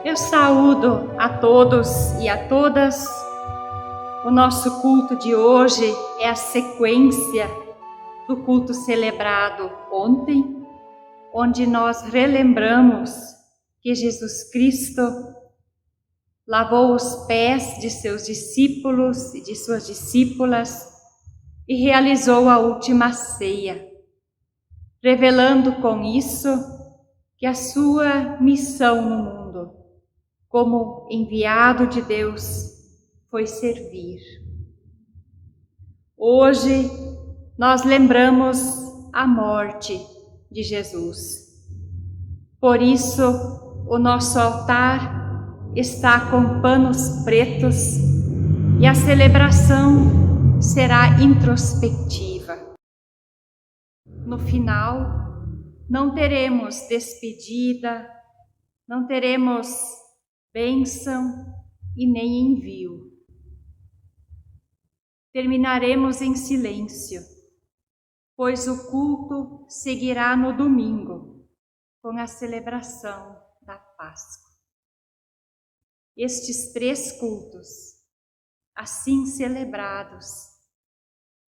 Eu saúdo a todos e a todas. O nosso culto de hoje é a sequência do culto celebrado ontem, onde nós relembramos que Jesus Cristo lavou os pés de seus discípulos e de suas discípulas e realizou a última ceia, revelando com isso que a sua missão no mundo, como enviado de Deus, foi servir. Hoje nós lembramos a morte de Jesus. Por isso, o nosso altar está com panos pretos e a celebração será introspectiva. No final, não teremos despedida, não teremos bênção e nem envio. Terminaremos em silêncio, pois o culto seguirá no domingo, com a celebração da Páscoa. Estes 3 cultos, assim celebrados,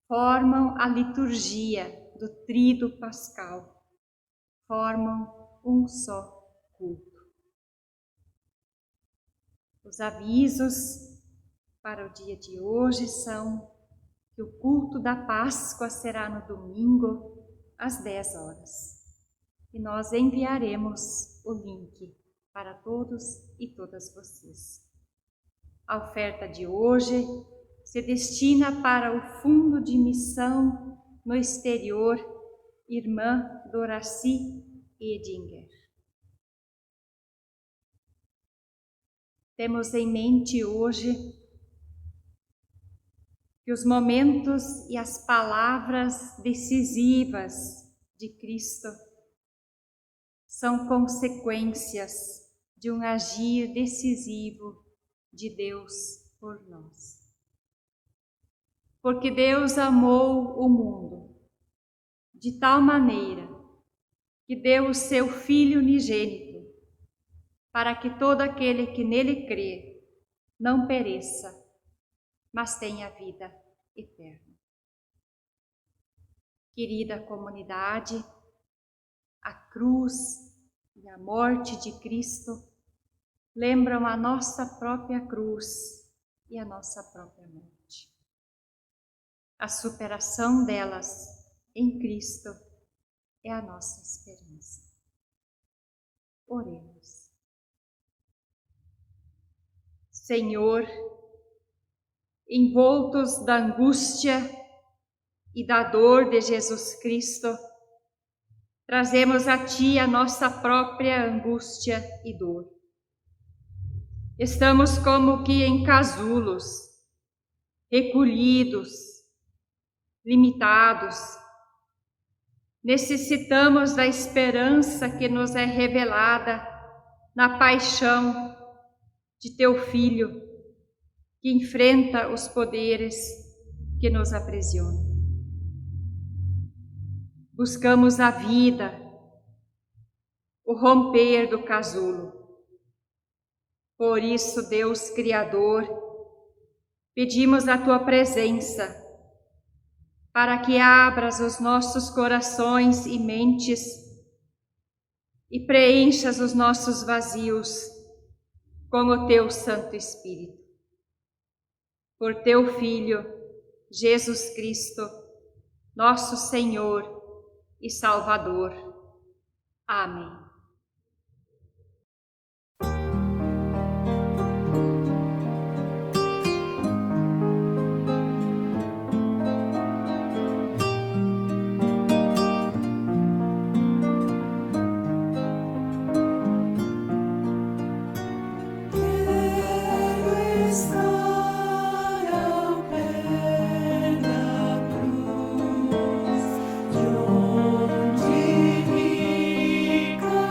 formam a liturgia do Tríduo Pascal, formam um só culto. Os avisos para o dia de hoje são que o culto da Páscoa será no domingo, às 10 horas. E nós enviaremos o link para todos e todas vocês. A oferta de hoje se destina para o Fundo de Missão no Exterior, Irmã Doraci Edinger. Temos em mente hoje que os momentos e as palavras decisivas de Cristo são consequências de um agir decisivo de Deus por nós. Porque Deus amou o mundo de tal maneira que deu o seu Filho unigênito, para que todo aquele que nele crê não pereça, mas tenha vida eterna. Querida comunidade, a cruz e a morte de Cristo lembram a nossa própria cruz e a nossa própria morte. A superação delas em Cristo é a nossa esperança. Oremos. Senhor, envoltos da angústia e da dor de Jesus Cristo, trazemos a Ti a nossa própria angústia e dor. Estamos como que em casulos, recolhidos, limitados. Necessitamos da esperança que nos é revelada na paixão de Teu Filho, que enfrenta os poderes que nos aprisionam. Buscamos a vida, o romper do casulo. Por isso, Deus Criador, pedimos a Tua presença para que abras os nossos corações e mentes e preenchas os nossos vazios com o Teu Santo Espírito. Por Teu Filho, Jesus Cristo, nosso Senhor e Salvador. Amém. Onde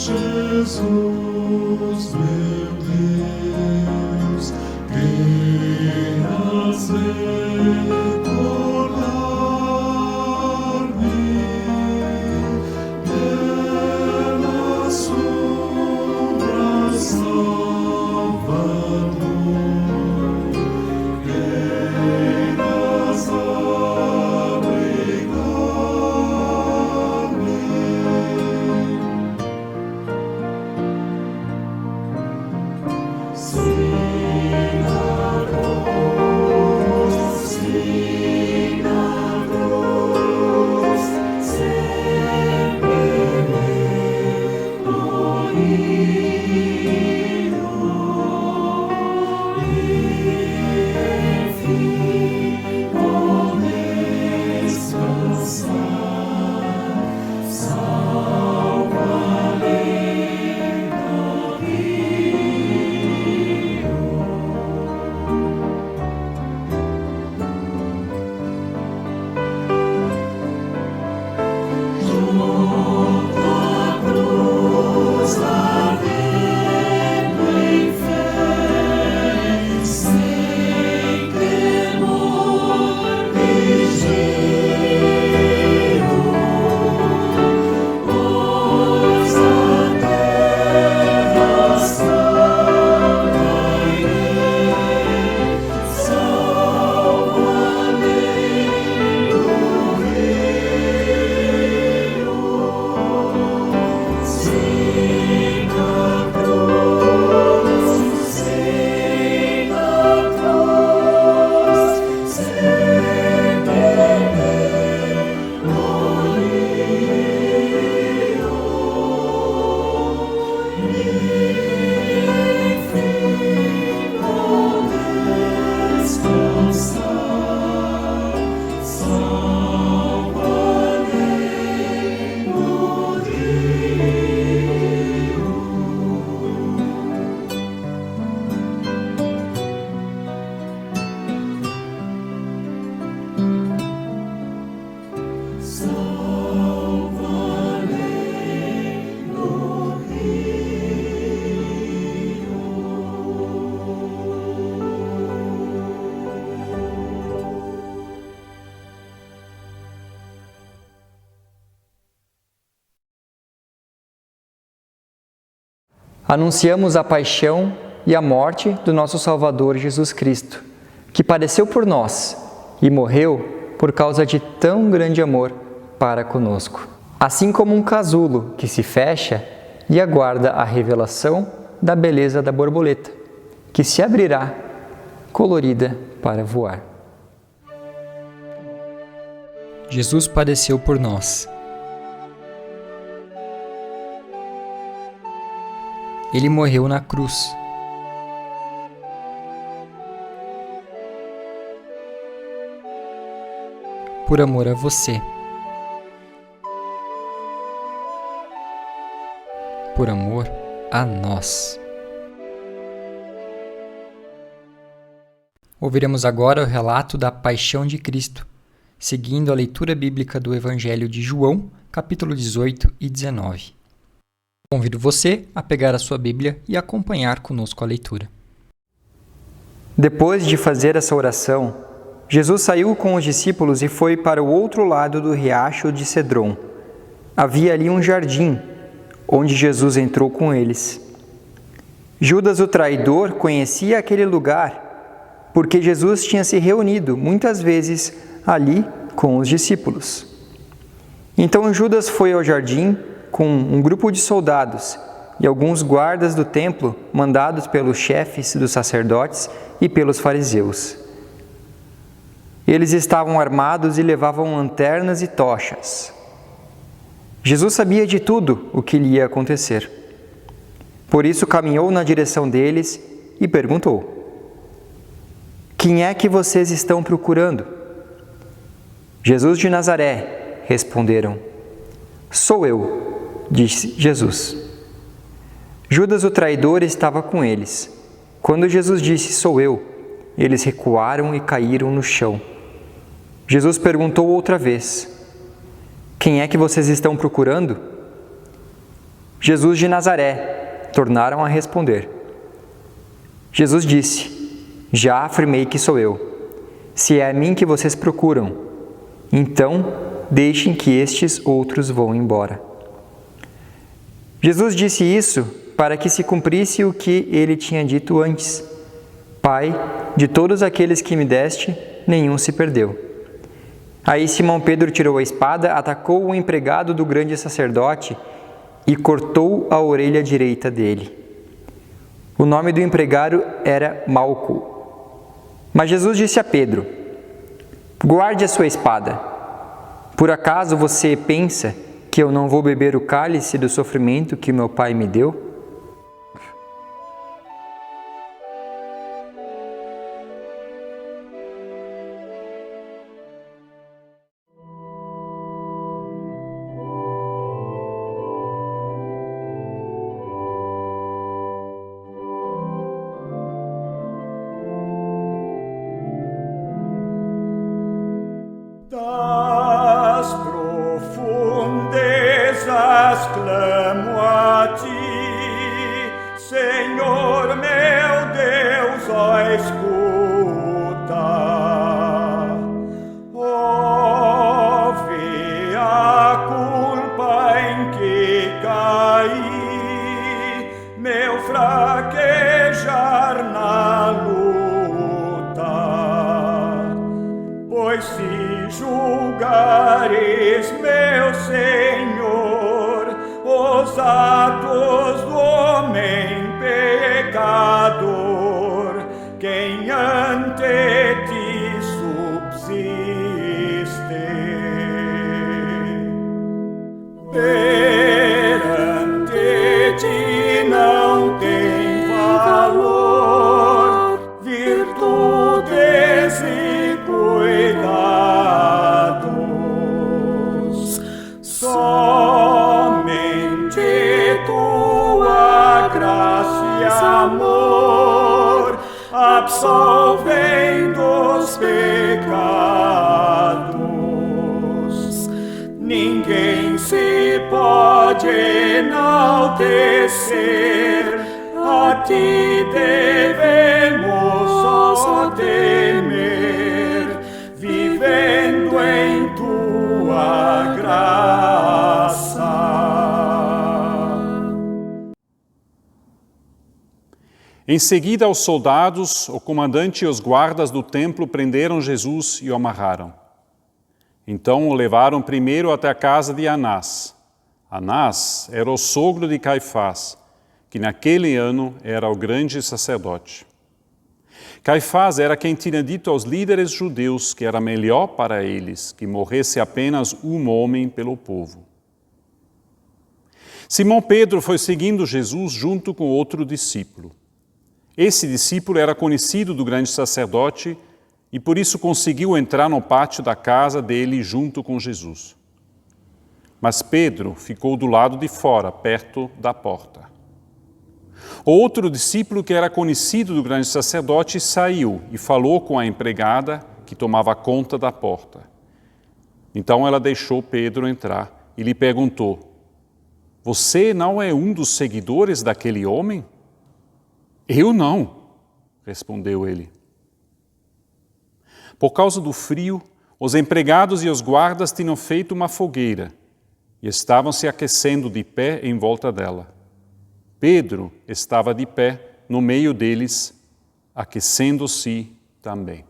Jesus, meu Deus, queiras recordar-me pela sombra Salvador, queiras Anunciamos a paixão e a morte do nosso Salvador Jesus Cristo, que padeceu por nós e morreu por causa de tão grande amor para conosco. Assim como um casulo que se fecha e aguarda a revelação da beleza da borboleta, que se abrirá colorida para voar. Jesus padeceu por nós. Ele morreu na cruz. Por amor a você. Por amor a nós. Ouviremos agora o relato da Paixão de Cristo, seguindo a leitura bíblica do Evangelho de João, capítulo 18 e 19. Convido você a pegar a sua Bíblia e acompanhar conosco a leitura. Depois de fazer essa oração, Jesus saiu com os discípulos e foi para o outro lado do riacho de Cedron. Havia ali um jardim, onde Jesus entrou com eles. Judas, o traidor, conhecia aquele lugar, porque Jesus tinha se reunido muitas vezes ali com os discípulos. Então Judas foi ao jardim com um grupo de soldados e alguns guardas do templo mandados pelos chefes dos sacerdotes e pelos fariseus. Eles estavam armados e levavam lanternas e tochas. Jesus sabia de tudo o que lhe ia acontecer. Por isso caminhou na direção deles e perguntou: "Quem é que vocês estão procurando?" "Jesus de Nazaré", responderam. "Sou eu", disse Jesus. Judas, o traidor, estava com eles. Quando Jesus disse: "Sou eu", eles recuaram e caíram no chão. Jesus perguntou outra vez: "Quem é que vocês estão procurando?" Jesus de Nazaré, tornaram a responder. Jesus disse: Já afirmei que sou eu. Se é a mim que vocês procuram, então deixem que estes outros vão embora. Jesus disse isso para que se cumprisse o que ele tinha dito antes: Pai, de todos aqueles que me deste, nenhum se perdeu. Aí Simão Pedro tirou a espada, atacou o empregado do grande sacerdote e cortou a orelha direita dele. O nome do empregado era Malco. Mas Jesus disse a Pedro: Guarde a sua espada. Por acaso você pensa que eu não vou beber o cálice do sofrimento que meu Pai me deu? Das profundezas clamo a ti, Senhor meu Deus, ó escuta. Ó, vê a culpa em que caí, meu fraquejar na luta. Pois se julgares, meu Senhor, os atos do homem pecador, quem ante ti subsiste. Perante ti não tem valor, virtudes e cuidados, somente tua graça e amor absolvem dos pecados. Ninguém se pode enaltecer, a ti devemos só temer, vivendo em tua graça. Em seguida, os soldados, o comandante e os guardas do templo prenderam Jesus e o amarraram. Então o levaram primeiro até a casa de Anás. Anás era o sogro de Caifás, que naquele ano era o grande sacerdote. Caifás era quem tinha dito aos líderes judeus que era melhor para eles que morresse apenas um homem pelo povo. Simão Pedro foi seguindo Jesus junto com outro discípulo. Esse discípulo era conhecido do grande sacerdote e por isso conseguiu entrar no pátio da casa dele junto com Jesus. Mas Pedro ficou do lado de fora, perto da porta. O outro discípulo, que era conhecido do grande sacerdote, saiu e falou com a empregada que tomava conta da porta. Então ela deixou Pedro entrar e lhe perguntou: Você não é um dos seguidores daquele homem? Eu não, respondeu ele. Por causa do frio, os empregados e os guardas tinham feito uma fogueira e estavam se aquecendo de pé em volta dela. Pedro estava de pé no meio deles, aquecendo-se também.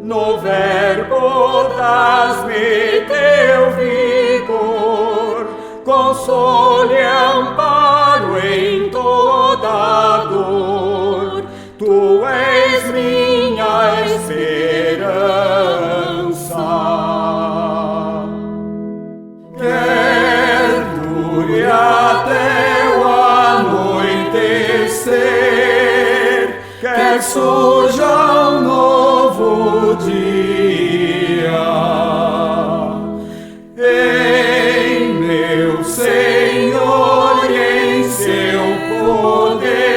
Novena Verbo, dás-me teu vigor, consolo e amparo em toda dor. Tu és minha esperança. Quer dure até o anoitecer, quer surja um novo dia, em meu Senhor e em seu poder,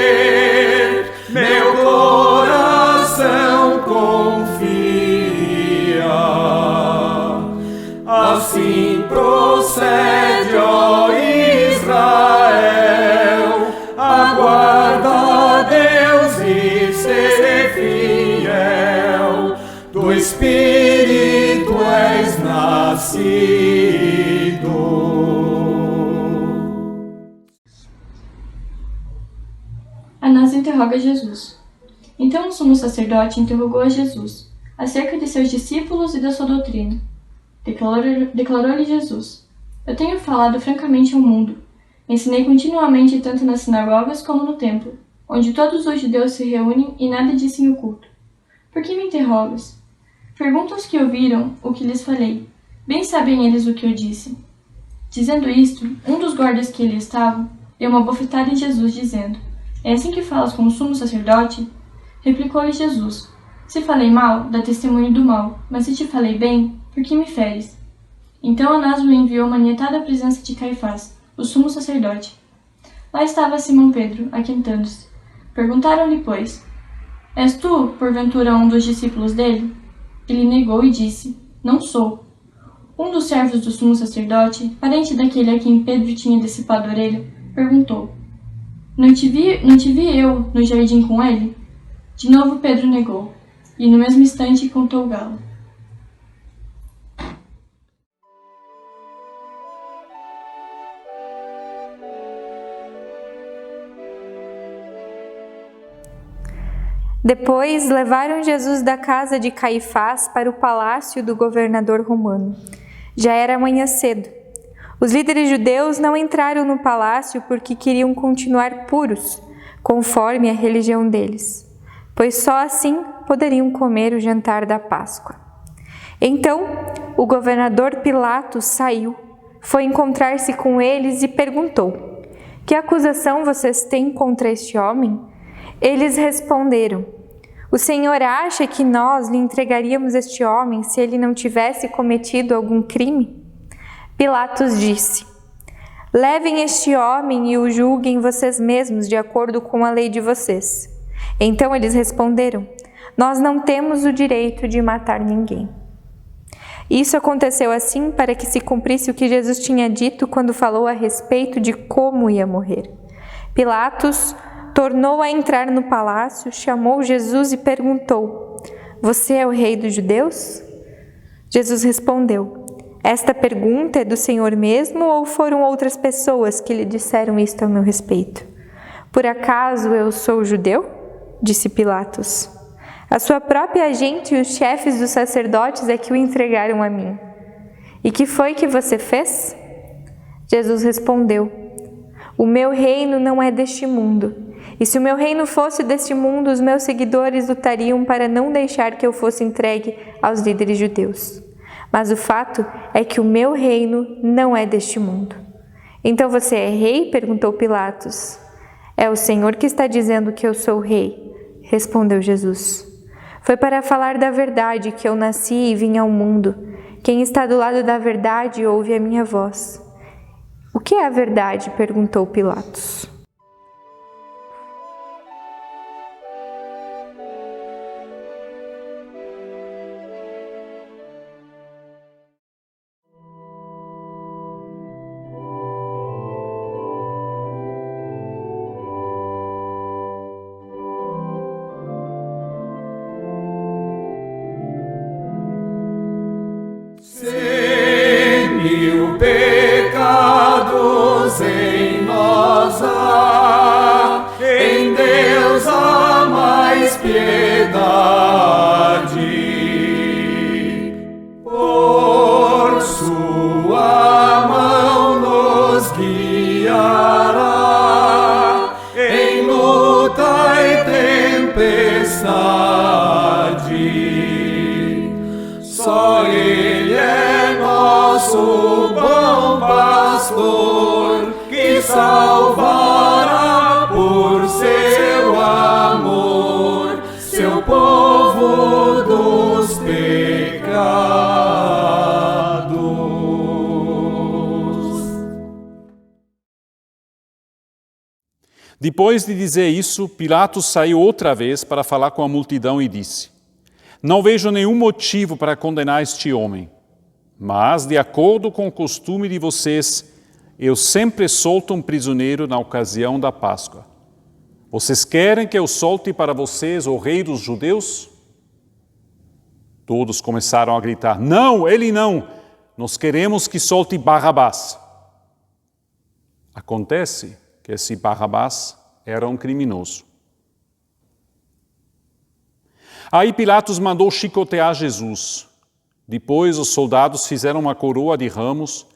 meu coração confia. Assim procede, ó Israel, aguarda Deus e ser fiel, do Espírito és nascido. Anás interroga Jesus. Então o sumo sacerdote interrogou a Jesus acerca de seus discípulos e da sua doutrina. Declarou-lhe Jesus: Eu tenho falado francamente ao mundo. Ensinei continuamente tanto nas sinagogas como no templo, onde todos os judeus se reúnem e nada disse em oculto. Por que me interrogas? Pergunta aos que ouviram o que lhes falei. Bem sabem eles o que eu disse. Dizendo isto, um dos guardas que ali estavam deu uma bofetada em Jesus, dizendo: É assim que falas com o sumo sacerdote? Replicou-lhe Jesus: Se falei mal, dá testemunho do mal, mas se te falei bem, por que me feres? Então Anás o enviou manietado à presença de Caifás, o sumo sacerdote. Lá estava Simão Pedro, aquentando-se. Perguntaram-lhe, pois: És tu, porventura, um dos discípulos dele? Ele negou e disse: Não sou. Um dos servos do sumo sacerdote, parente daquele a quem Pedro tinha decepado a orelha, perguntou: Não te vi eu no jardim com ele? De novo Pedro negou, e no mesmo instante contou o galo. Depois levaram Jesus da casa de Caifás para o palácio do governador romano. Já era manhã cedo. Os líderes judeus não entraram no palácio porque queriam continuar puros, conforme a religião deles, pois só assim poderiam comer o jantar da Páscoa. Então, o governador Pilatos saiu, foi encontrar-se com eles e perguntou: Que acusação vocês têm contra este homem? Eles responderam: O Senhor acha que nós lhe entregaríamos este homem se ele não tivesse cometido algum crime? Pilatos disse: Levem este homem e o julguem vocês mesmos de acordo com a lei de vocês. Então eles responderam: Nós não temos o direito de matar ninguém. Isso aconteceu assim para que se cumprisse o que Jesus tinha dito quando falou a respeito de como ia morrer. Pilatos tornou a entrar no palácio, chamou Jesus e perguntou: Você é o rei dos judeus? Jesus respondeu: Esta pergunta é do Senhor mesmo ou foram outras pessoas que lhe disseram isto a meu respeito? Por acaso eu sou judeu? Disse Pilatos. A sua própria gente e os chefes dos sacerdotes é que o entregaram a mim. E que foi que você fez? Jesus respondeu: O meu reino não é deste mundo. E se o meu reino fosse deste mundo, os meus seguidores lutariam para não deixar que eu fosse entregue aos líderes judeus. Mas o fato é que o meu reino não é deste mundo. Então você é rei? Perguntou Pilatos. É o Senhor que está dizendo que eu sou rei, respondeu Jesus. Foi para falar da verdade que eu nasci e vim ao mundo. Quem está do lado da verdade ouve a minha voz. O que é a verdade? Perguntou Pilatos. Se mil pecados em nós Só Ele é nosso bom pastor, que salvará por seu amor seu povo dos pecados. Depois de dizer isso, Pilatos saiu outra vez para falar com a multidão e disse: Não vejo nenhum motivo para condenar este homem, mas, de acordo com o costume de vocês, eu sempre solto um prisioneiro na ocasião da Páscoa. Vocês querem que eu solte para vocês o rei dos judeus? Todos começaram a gritar: Não, ele não! Nós queremos que solte Barrabás. Acontece que esse Barrabás era um criminoso. Aí Pilatos mandou chicotear Jesus. Depois os soldados fizeram uma coroa de ramos,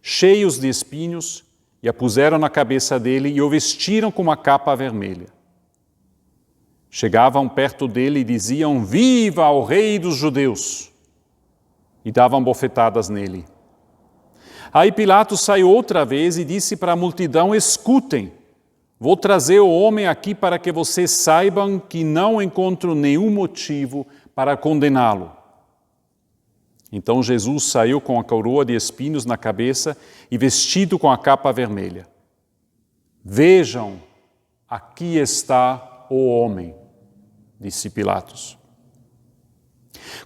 cheios de espinhos, e a puseram na cabeça dele e o vestiram com uma capa vermelha. Chegavam perto dele e diziam: Viva o rei dos judeus! E davam bofetadas nele. Aí Pilatos saiu outra vez e disse para a multidão: Escutem, vou trazer o homem aqui para que vocês saibam que não encontro nenhum motivo para condená-lo. Então Jesus saiu com a coroa de espinhos na cabeça e vestido com a capa vermelha. Vejam, aqui está o homem, disse Pilatos.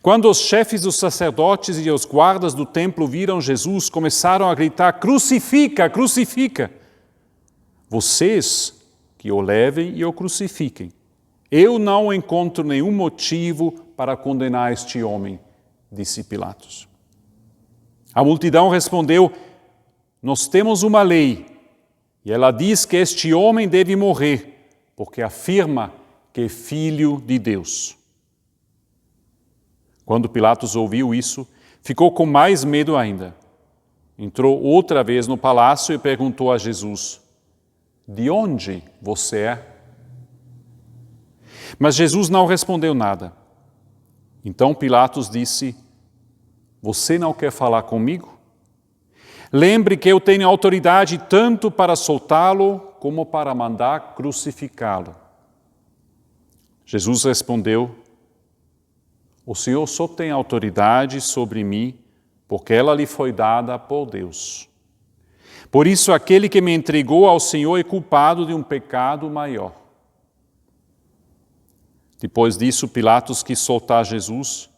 Quando os chefes dos sacerdotes e os guardas do templo viram Jesus, começaram a gritar: Crucifica, crucifica! Vocês que o levem e o crucifiquem. Eu não encontro nenhum motivo para condenar este homem, disse Pilatos. A multidão respondeu: Nós temos uma lei, e ela diz que este homem deve morrer, porque afirma que é filho de Deus. Quando Pilatos ouviu isso, ficou com mais medo ainda. Entrou outra vez no palácio e perguntou a Jesus: De onde você é? Mas Jesus não respondeu nada. Então Pilatos disse: Você não quer falar comigo? Lembre que eu tenho autoridade tanto para soltá-lo como para mandar crucificá-lo. Jesus respondeu: O Senhor só tem autoridade sobre mim porque ela lhe foi dada por Deus. Por isso, aquele que me entregou ao Senhor é culpado de um pecado maior. Depois disso, Pilatos quis soltar Jesus,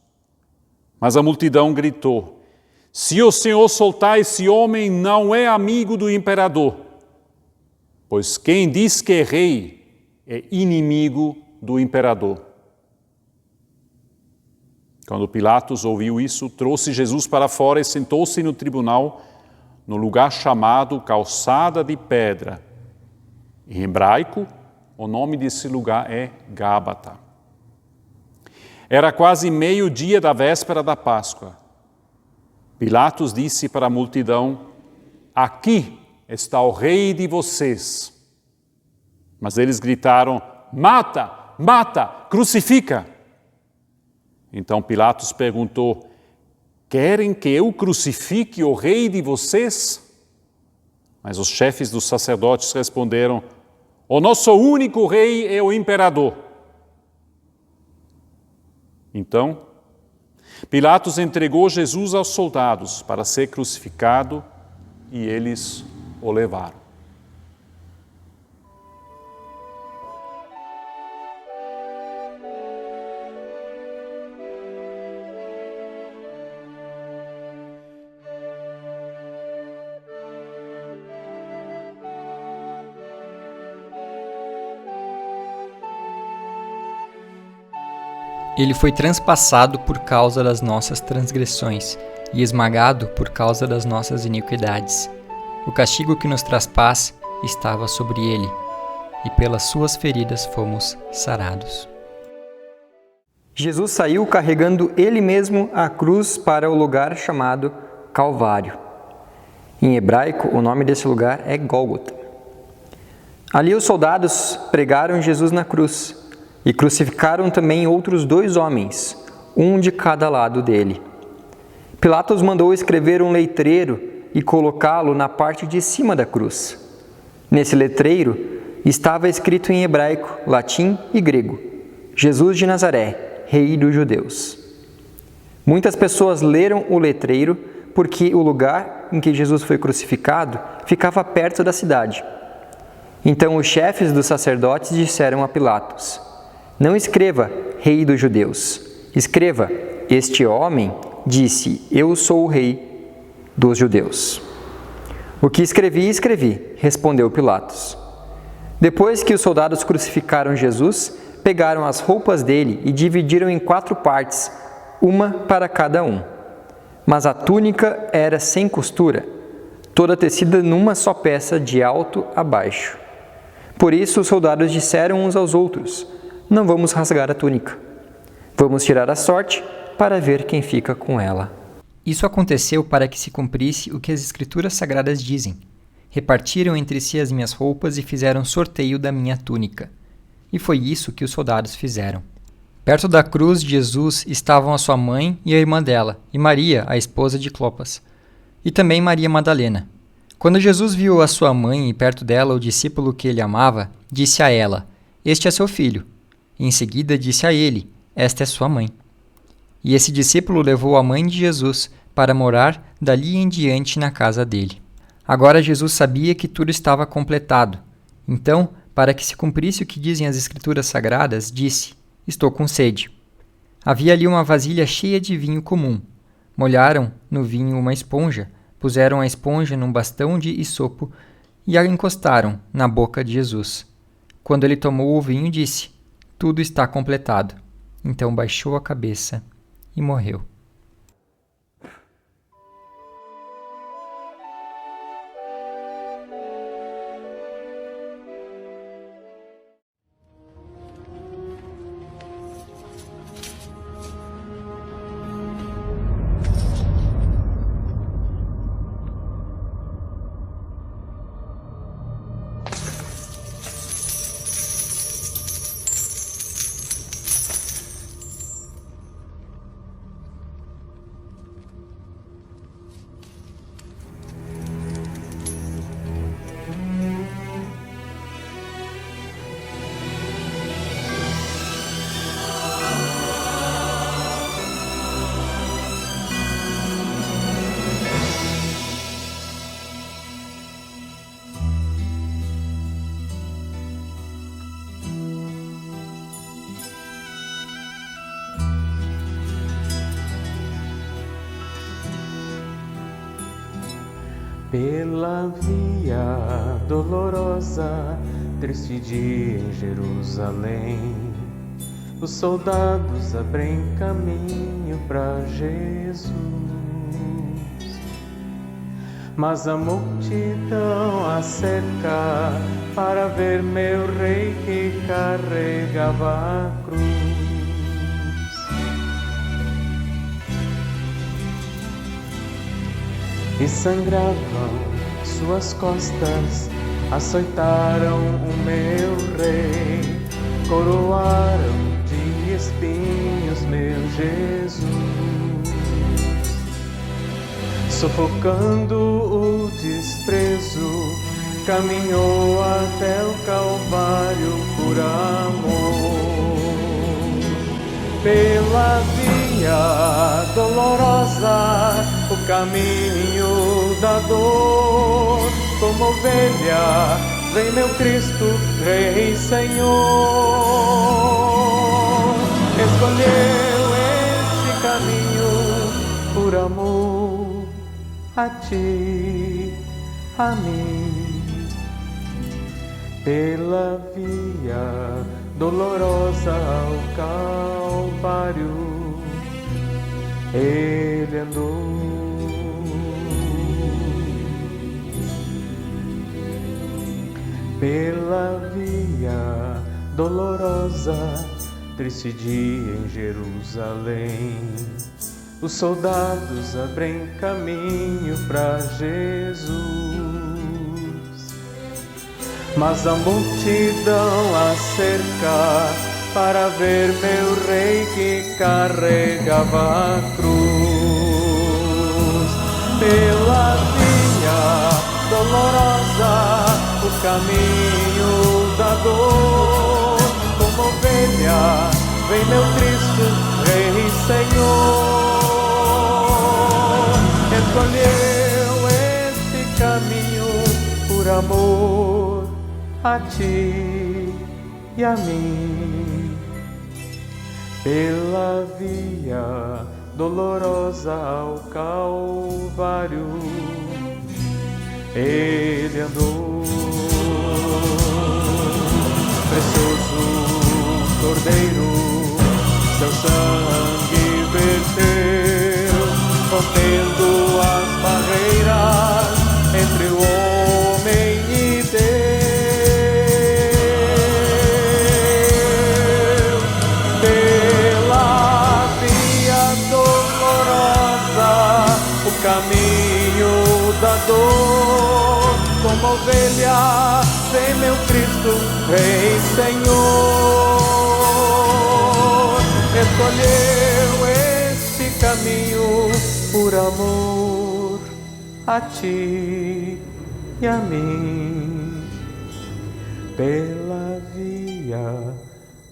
mas a multidão gritou: Se o Senhor soltar esse homem, não é amigo do imperador, pois quem diz que é rei é inimigo do imperador. Quando Pilatos ouviu isso, trouxe Jesus para fora e sentou-se no tribunal, no lugar chamado Calçada de Pedra. Em hebraico, o nome desse lugar é Gábata. Era quase meio-dia da véspera da Páscoa. Pilatos disse para a multidão: Aqui está o rei de vocês. Mas eles gritaram: Mata, mata, crucifica! Então Pilatos perguntou: Querem que eu crucifique o rei de vocês? Mas os chefes dos sacerdotes responderam: O nosso único rei é o imperador. Então, Pilatos entregou Jesus aos soldados para ser crucificado e eles o levaram. Ele foi transpassado por causa das nossas transgressões e esmagado por causa das nossas iniquidades. O castigo que nos traz paz estava sobre ele, e pelas suas feridas fomos sarados. Jesus saiu carregando ele mesmo a cruz para o lugar chamado Calvário. Em hebraico, o nome desse lugar é Gólgota. Ali os soldados pregaram Jesus na cruz e crucificaram também outros 2 homens, um de cada lado dele, Pilatos mandou escrever um letreiro e colocá-lo na parte de cima da cruz. Nesse letreiro estava escrito em hebraico, latim e grego: Jesus de Nazaré, Rei dos Judeus. Muitas pessoas leram o letreiro porque o lugar em que Jesus foi crucificado ficava perto da cidade. Então os chefes dos sacerdotes disseram a Pilatos: não escreva Rei dos Judeus, escreva: este homem disse: eu sou o Rei dos Judeus. O que escrevi, respondeu Pilatos. Depois que os soldados crucificaram Jesus, pegaram as roupas dele e dividiram em 4 partes, uma para cada um. Mas a túnica era sem costura, toda tecida numa só peça de alto a baixo. Por isso os soldados disseram uns aos outros: não vamos rasgar a túnica. Vamos tirar a sorte para ver quem fica com ela. Isso aconteceu para que se cumprisse o que as Escrituras Sagradas dizem: repartiram entre si as minhas roupas e fizeram sorteio da minha túnica. E foi isso que os soldados fizeram. Perto da cruz de Jesus estavam a sua mãe e a irmã dela, e Maria, a esposa de Clopas, e também Maria Madalena. Quando Jesus viu a sua mãe e perto dela o discípulo que ele amava, disse a ela: este é seu filho. E em seguida disse a ele: esta é sua mãe. E esse discípulo levou a mãe de Jesus para morar dali em diante na casa dele. Agora Jesus sabia que tudo estava completado. Então, para que se cumprisse o que dizem as Escrituras Sagradas, disse: estou com sede. Havia ali uma vasilha cheia de vinho comum. Molharam no vinho uma esponja, puseram a esponja num bastão de isopo e a encostaram na boca de Jesus. Quando ele tomou o vinho, disse: tudo está completado. Então baixou a cabeça e morreu. Pela via dolorosa, triste dia em Jerusalém, os soldados abrem caminho para Jesus. Mas a multidão a cerca para ver meu rei que carregava a cruz. E sangravam suas costas, açoitaram o meu rei, coroaram de espinhos meu Jesus. Sufocando o desprezo, caminhou até o Calvário por amor. Pela via dolorosa, o caminho da dor, como ovelha, vem meu Cristo, Rei Senhor. Escolheu este caminho por amor a ti, a mim. Pela via dolorosa ao Calvário, ele andou. Pela via dolorosa, triste dia em Jerusalém, os soldados abrem caminho para Jesus. Mas a multidão a cerca para ver meu rei que carregava a cruz. caminho da dor. Como ovelha, vem meu Cristo, Rei e Senhor. Escolheu este caminho por amor a ti e a mim. Pela via dolorosa ao Calvário ele andou. Precioso Cordeiro, seu sangue verteu, rompendo as barreiras entre o homem e Deus. Pela via dolorosa, o caminho da dor, como ovelha, vem meu Cristo, Rei e Senhor. Escolheu este caminho por amor a ti e a mim. Pela via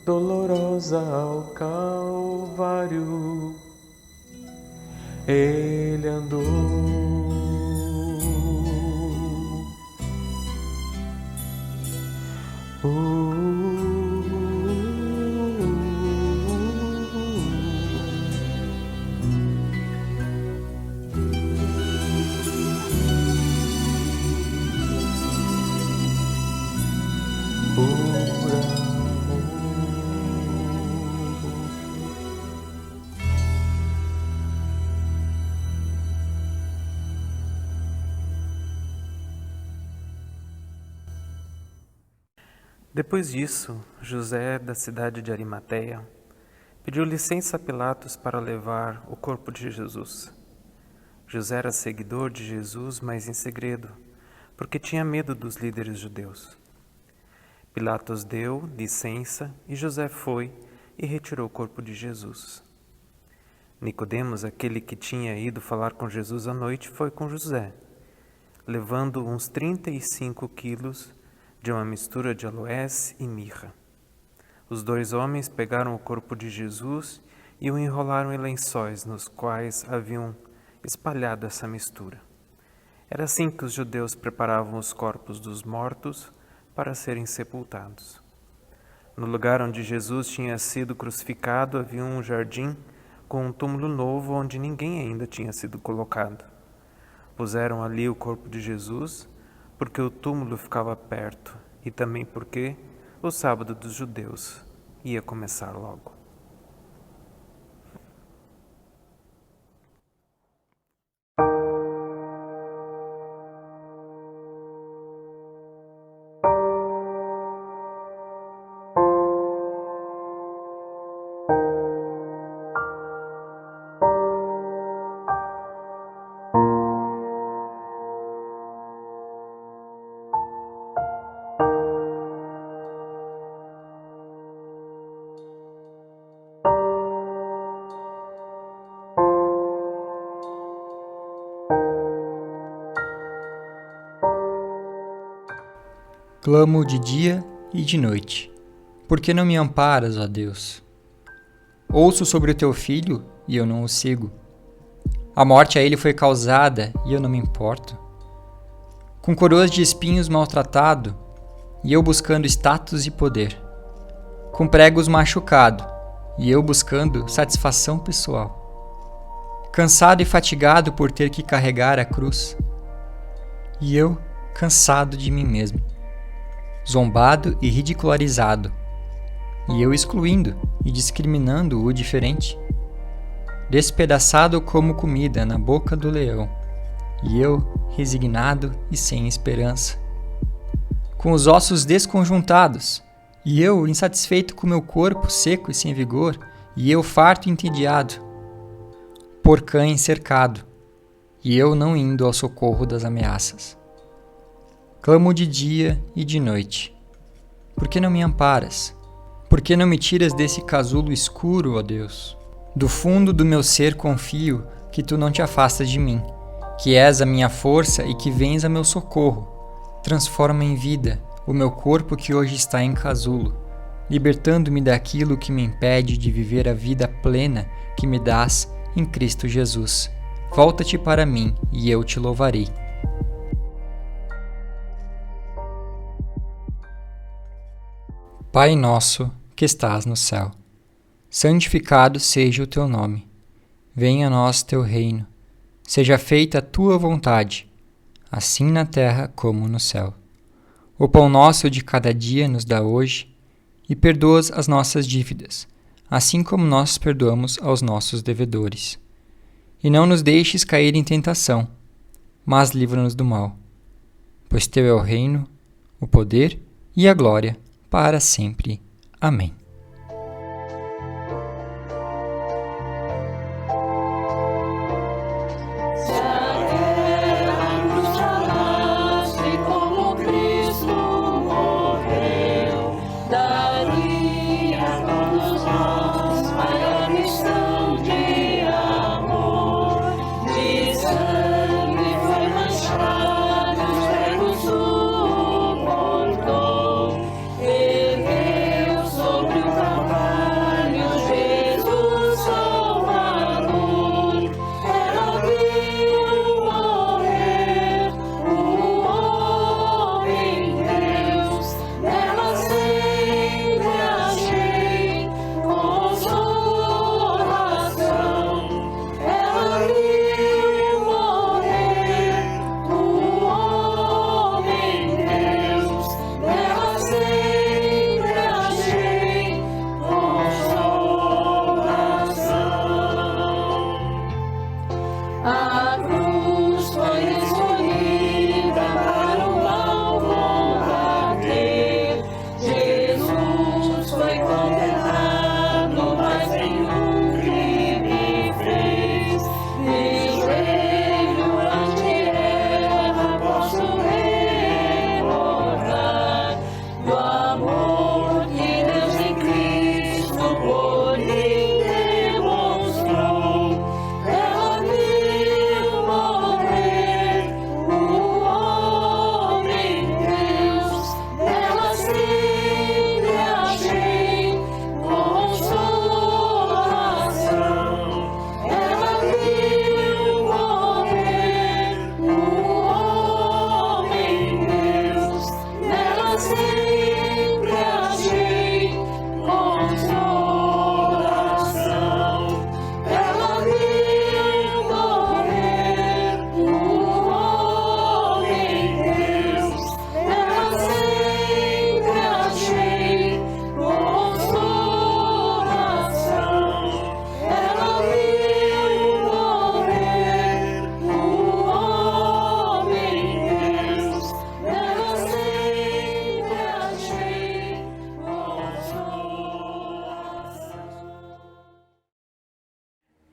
dolorosa ao Calvário ele andou. Depois disso, José, da cidade de Arimateia, pediu licença a Pilatos para levar o corpo de Jesus. José era seguidor de Jesus, mas em segredo, porque tinha medo dos líderes judeus. Pilatos deu licença e José foi e retirou o corpo de Jesus. Nicodemos, aquele que tinha ido falar com Jesus à noite, foi com José, levando uns 35 quilos de uma mistura de aloés e mirra. Os dois homens pegaram o corpo de Jesus e o enrolaram em lençóis nos quais haviam espalhado essa mistura. Era assim que os judeus preparavam os corpos dos mortos para serem sepultados. No lugar onde Jesus tinha sido crucificado havia um jardim com um túmulo novo onde ninguém ainda tinha sido colocado. Puseram ali o corpo de Jesus porque o túmulo ficava perto e também porque o sábado dos judeus ia começar logo. Clamo de dia e de noite. Por que não me amparas, ó Deus? Ouço sobre o teu filho e eu não o sigo. A morte a ele foi causada e eu não me importo. Com coroas de espinhos maltratado e eu buscando status e poder. Com pregos machucado e eu buscando satisfação pessoal. Cansado e fatigado por ter que carregar a cruz. E eu cansado de mim mesmo. Zombado e ridicularizado, e eu excluindo e discriminando o diferente. Despedaçado como comida na boca do leão, e eu resignado e sem esperança. Com os ossos desconjuntados, e eu insatisfeito com meu corpo seco e sem vigor, e eu farto e entediado. Por cães cercado, e eu não indo ao socorro das ameaças. Clamo de dia e de noite. Por que não me amparas? Por que não me tiras desse casulo escuro, ó Deus? Do fundo do meu ser confio que tu não te afastas de mim, que és a minha força e que vens a meu socorro. Transforma em vida o meu corpo que hoje está em casulo, libertando-me daquilo que me impede de viver a vida plena que me dás em Cristo Jesus. Volta-te para mim e eu te louvarei. Pai nosso, que estás no céu, santificado seja o teu nome. Venha a nós teu reino. Seja feita a tua vontade, assim na terra como no céu. O pão nosso de cada dia nos dá hoje, e perdoa as nossas dívidas, assim como nós perdoamos aos nossos devedores. E não nos deixes cair em tentação, mas livra-nos do mal. Pois teu é o reino, o poder e a glória, para sempre. Amém.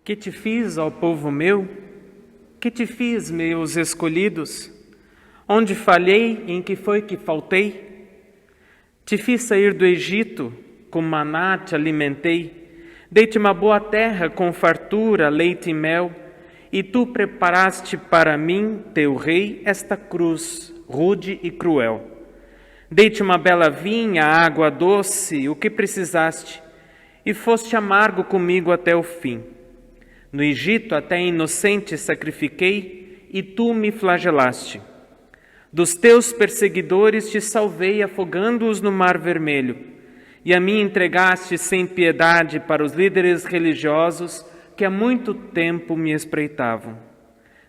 Que te fiz, ó povo meu? Que te fiz, meus escolhidos? Onde falhei, em que foi que faltei? Te fiz sair do Egito, com maná te alimentei, dei-te uma boa terra com fartura, leite e mel, e tu preparaste para mim, teu rei, esta cruz, rude e cruel. Dei-te uma bela vinha, água doce, o que precisaste, e foste amargo comigo até o fim. No Egito até inocente sacrifiquei, e tu me flagelaste. Dos teus perseguidores te salvei, afogando-os no Mar Vermelho, e a mim entregaste sem piedade para os líderes religiosos que há muito tempo me espreitavam.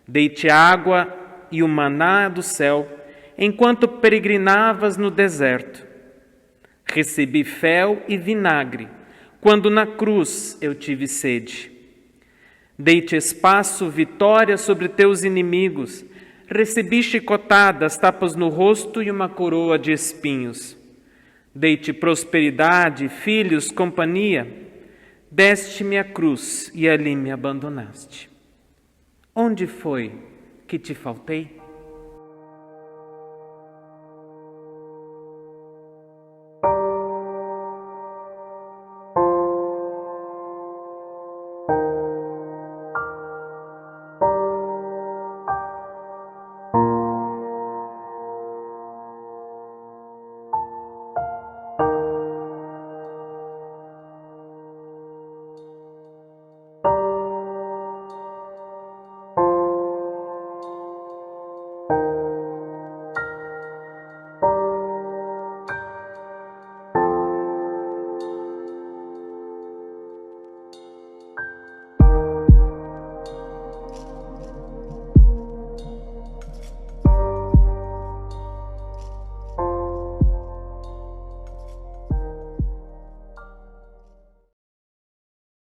Dei-te água e o maná do céu, enquanto peregrinavas no deserto. Recebi fel e vinagre, quando na cruz eu tive sede. Dei-te espaço, vitória sobre teus inimigos. Recebi chicotadas, tapas no rosto e uma coroa de espinhos. Dei-te prosperidade, filhos, companhia. Deste-me a cruz e ali me abandonaste. Onde foi que te faltei?